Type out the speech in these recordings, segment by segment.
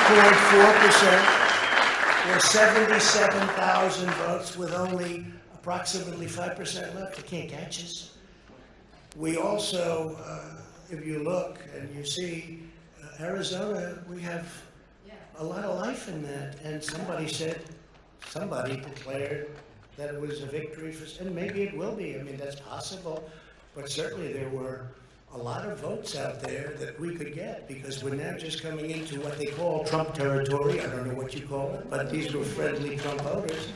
scored 4%, or 77,000 votes with only approximately 5% left. They can't catch us. We also, if you look and you see Arizona, we have a lot of life in that. And somebody declared that it was a victory for, and maybe it will be. I mean, that's possible. But certainly there were a lot of votes out there that we could get, because we're now just coming into what they call Trump territory. I don't know what you call it, but these were friendly Trump voters.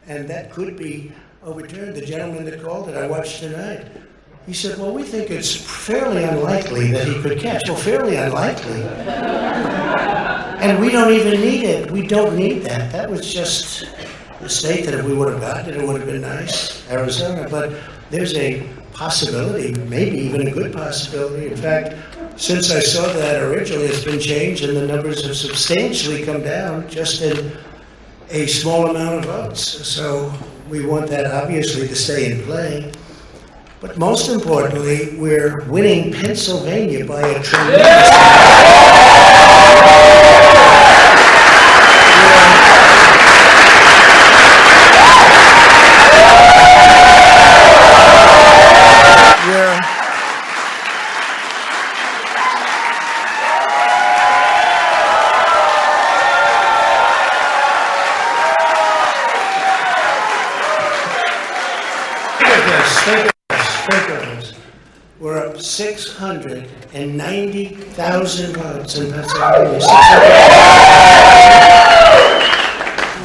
And that could be overturned. The gentleman that called it, I watched tonight, he said, well, we think it's fairly unlikely that he could catch. Well, fairly unlikely. And we don't even need it. We don't need that. That was just a state that if we would have gotten it, it would have been nice, Arizona. But there's a possibility, maybe even a good possibility. In fact, since I saw that originally, it's been changed and the numbers have substantially come down just in a small amount of votes. So we want that obviously to stay in play. But most importantly, we're winning Pennsylvania by a tremendous We're up 690,000 votes in Pennsylvania.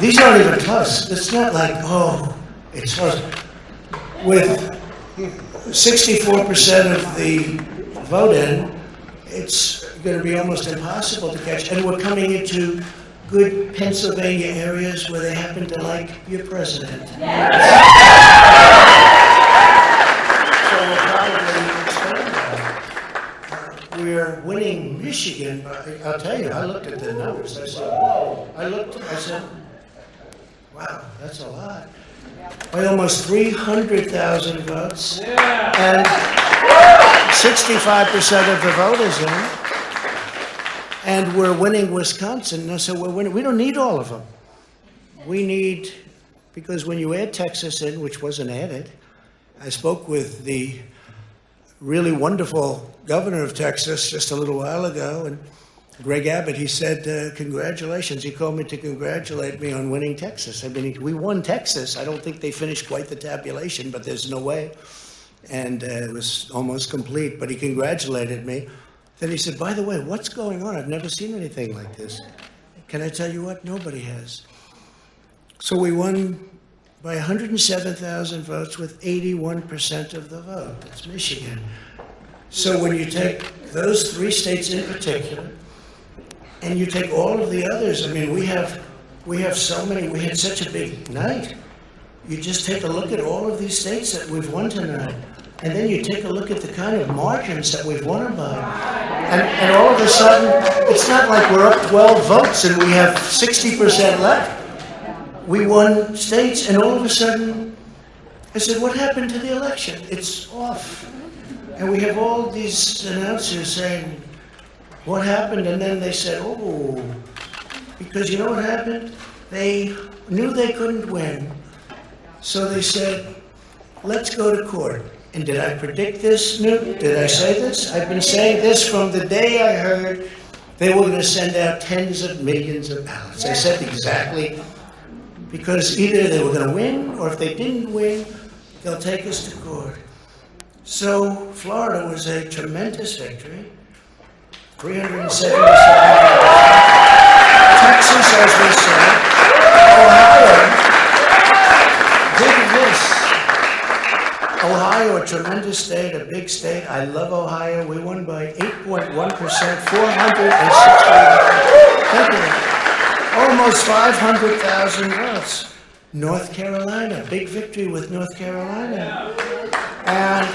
These aren't even close. It's not like, oh, it's close. With 64% of the vote in, it's going to be almost impossible to catch. And we're coming into good Pennsylvania areas where they happen to like your president. We're winning Michigan, but I'll tell you, I looked at the numbers. I said, whoa. I said, wow, that's a lot. By almost 300,000 votes. And 65% of the vote is in. And we're winning Wisconsin. So we're winning. We don't need all of them. We need, because when you add Texas in, which wasn't added, I spoke with the really wonderful governor of Texas just a little while ago, and Greg Abbott, he said, congratulations. He called me to congratulate me on winning Texas. I mean, we won Texas. I don't think they finished quite the tabulation, but there's no way. And it was almost complete, but he congratulated me. Then he said, by the way, what's going on? I've never seen anything like this. Can I tell you what? Nobody has. So we won by 107,000 votes with 81% of the vote. That's Michigan. So when you take those three states in particular, and you take all of the others, I mean, we have so many, we had such a big night. You just take a look at all of these states that we've won tonight, and then you take a look at the kind of margins that we've won them by. And all of a sudden, it's not like we're up 12 votes and we have 60% left. We won states, and all of a sudden, I said, what happened to the election? It's off. And we have all these announcers saying, what happened? And then they said, oh, because you know what happened? They knew they couldn't win. So they said, let's go to court. And did I predict this, Newt? Did I say this? I've been saying this from the day I heard they were going to send out tens of millions of ballots. I said exactly. Because either they were going to win, or if they didn't win, they'll take us to court. So Florida was a tremendous victory. 377. Texas, as we said. Ohio. Dig this. Ohio, a tremendous state, a big state. I love Ohio. We won by 8.1%, 460. Thank you. Almost 500,000 votes. North Carolina, big victory with North Carolina. And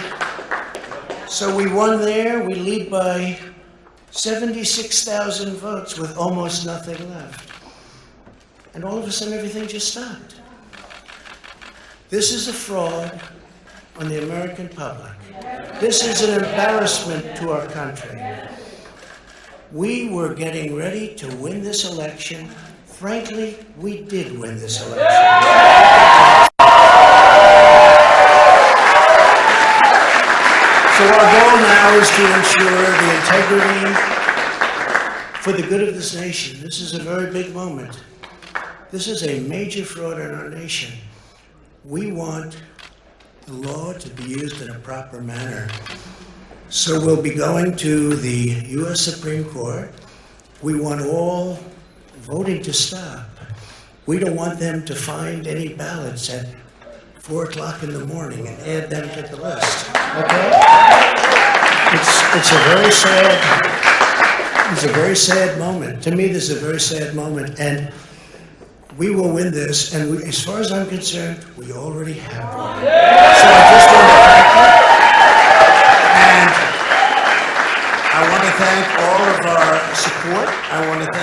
so we won there. We lead by 76,000 votes with almost nothing left. And all of a sudden, everything just stopped. This is a fraud on the American public. This is an embarrassment to our country. We were getting ready to win this election. Frankly, we did win this election. So our goal now is to ensure the integrity for the good of this nation. This is a very big moment. This is a major fraud in our nation. We want the law to be used in a proper manner. So we'll be going to the U.S. Supreme Court. We want all voting to stop. We don't want them to find any ballots at 4 o'clock in the morning and add them to the list. Okay? It's a very sad moment. To me, this is a very sad moment, and we will win this. And as far as I'm concerned, we already have won. So I just want to thank you, and I want to thank all of our support. I want to thank